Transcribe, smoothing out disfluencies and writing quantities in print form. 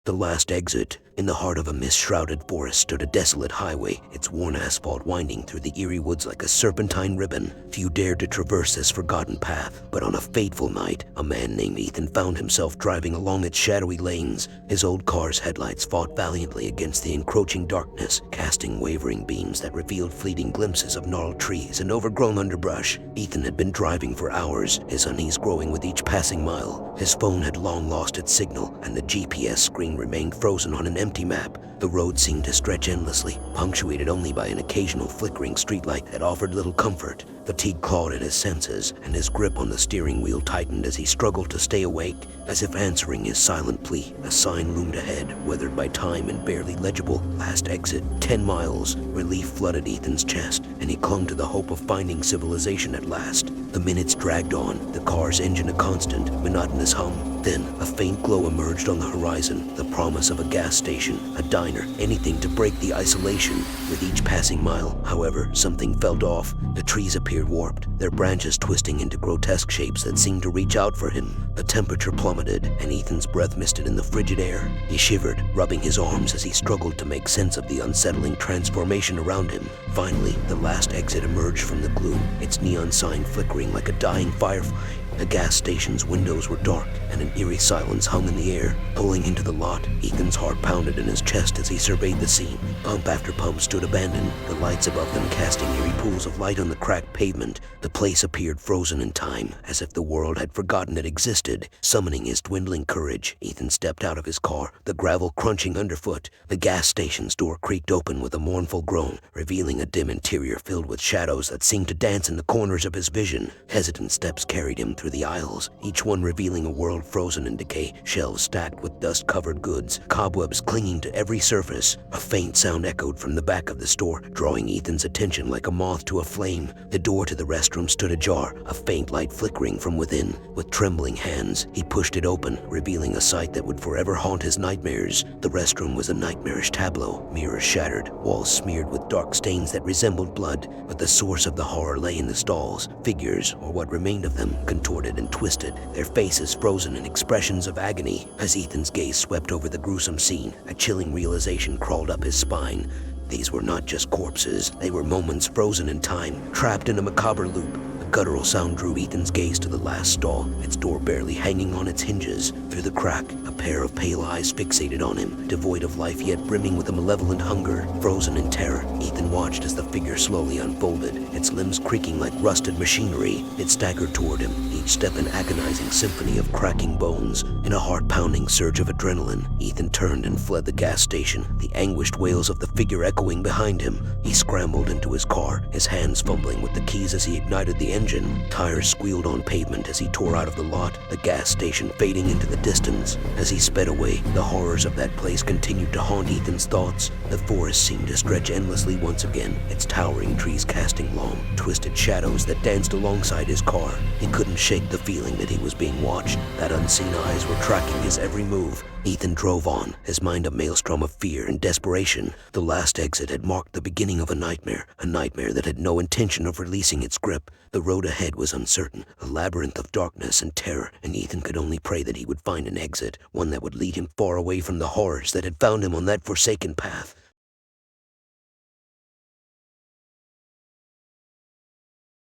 The last exit. In the heart of a mist-shrouded forest stood a desolate highway, its worn asphalt winding through the eerie woods like a serpentine ribbon. Few dared to traverse this forgotten path, but on a fateful night, a man named Ethan found himself driving along its shadowy lanes. His old car's headlights fought valiantly against the encroaching darkness, casting wavering beams that revealed fleeting glimpses of gnarled trees and overgrown underbrush. Ethan had been driving for hours, his unease growing with each passing mile. His phone had long lost its signal, and the GPS screen remained frozen on an empty map. The road seemed to stretch endlessly, punctuated only by an occasional flickering streetlight that offered little comfort. Fatigue clawed at his senses, and his grip on the steering wheel tightened as he struggled to stay awake. As if answering his silent plea, a sign loomed ahead, weathered by time and barely legible. Last exit, 10 miles. Relief flooded Ethan's chest, and he clung to the hope of finding civilization at last. The minutes dragged on, the car's engine a constant, monotonous hum. Then, a faint glow emerged on the horizon, the promise of a gas station, a diner, anything to break the isolation. With each passing mile, however, something felt off. The trees appeared warped, their branches twisting into grotesque shapes that seemed to reach out for him. The temperature plummeted, and Ethan's breath misted in the frigid air. He shivered, rubbing his arms as he struggled to make sense of the unsettling transformation around him. Finally, the last exit emerged from the gloom, its neon sign flickering like a dying firefly. The gas station's windows were dark, and an eerie silence hung in the air. Pulling into the lot, Ethan's heart pounded in his chest as he surveyed the scene. Pump after pump stood abandoned, the lights above them casting eerie pools of light on the cracked pavement. The place appeared frozen in time, as if the world had forgotten it existed. Summoning his dwindling courage, Ethan stepped out of his car, the gravel crunching underfoot. The gas station's door creaked open with a mournful groan, revealing a dim interior filled with shadows that seemed to dance in the corners of his vision. Hesitant steps carried him through the aisles, each one revealing a world frozen in decay, shelves stacked with dust-covered goods, cobwebs clinging to every surface. A faint sound echoed from the back of the store, drawing Ethan's attention like a moth to a flame. The door to the restroom stood ajar, a faint light flickering from within. With trembling hands, he pushed it open, revealing a sight that would forever haunt his nightmares. The restroom was a nightmarish tableau, mirrors shattered, walls smeared with dark stains that resembled blood, but the source of the horror lay in the stalls. Figures, or what remained of them, contorted and twisted, their faces frozen in expressions of agony. As Ethan's gaze swept over the gruesome scene, a chilling realization crawled up his spine. These were not just corpses, they were moments frozen in time, trapped in a macabre loop. A guttural sound drew Ethan's gaze to the last stall, its door barely hanging on its hinges. Through the crack, a pair of pale eyes fixated on him, devoid of life yet brimming with a malevolent hunger. Frozen in terror, Ethan watched as the figure slowly unfolded, its limbs creaking like rusted machinery. It staggered toward him, each step an agonizing symphony of cracking bones. In a heart-pounding surge of adrenaline, Ethan turned and fled the gas station, the anguished wails of the figure echoing behind him. He scrambled into his car, his hands fumbling with the keys as he ignited the engine. Tires squealed on pavement as he tore out of the lot, the gas station fading into the distance. As he sped away, the horrors of that place continued to haunt Ethan's thoughts. The forest seemed to stretch endlessly once again, its towering trees casting long, twisted shadows that danced alongside his car. He couldn't shake the feeling that he was being watched, that unseen eyes were tracking his every move. Ethan drove on, his mind a maelstrom of fear and desperation. The last exit had marked the beginning of a nightmare that had no intention of releasing its grip. The road ahead was uncertain, a labyrinth of darkness and terror, and Ethan could only pray that he would find an exit, one that would lead him far away from the horrors that had found him on that forsaken path.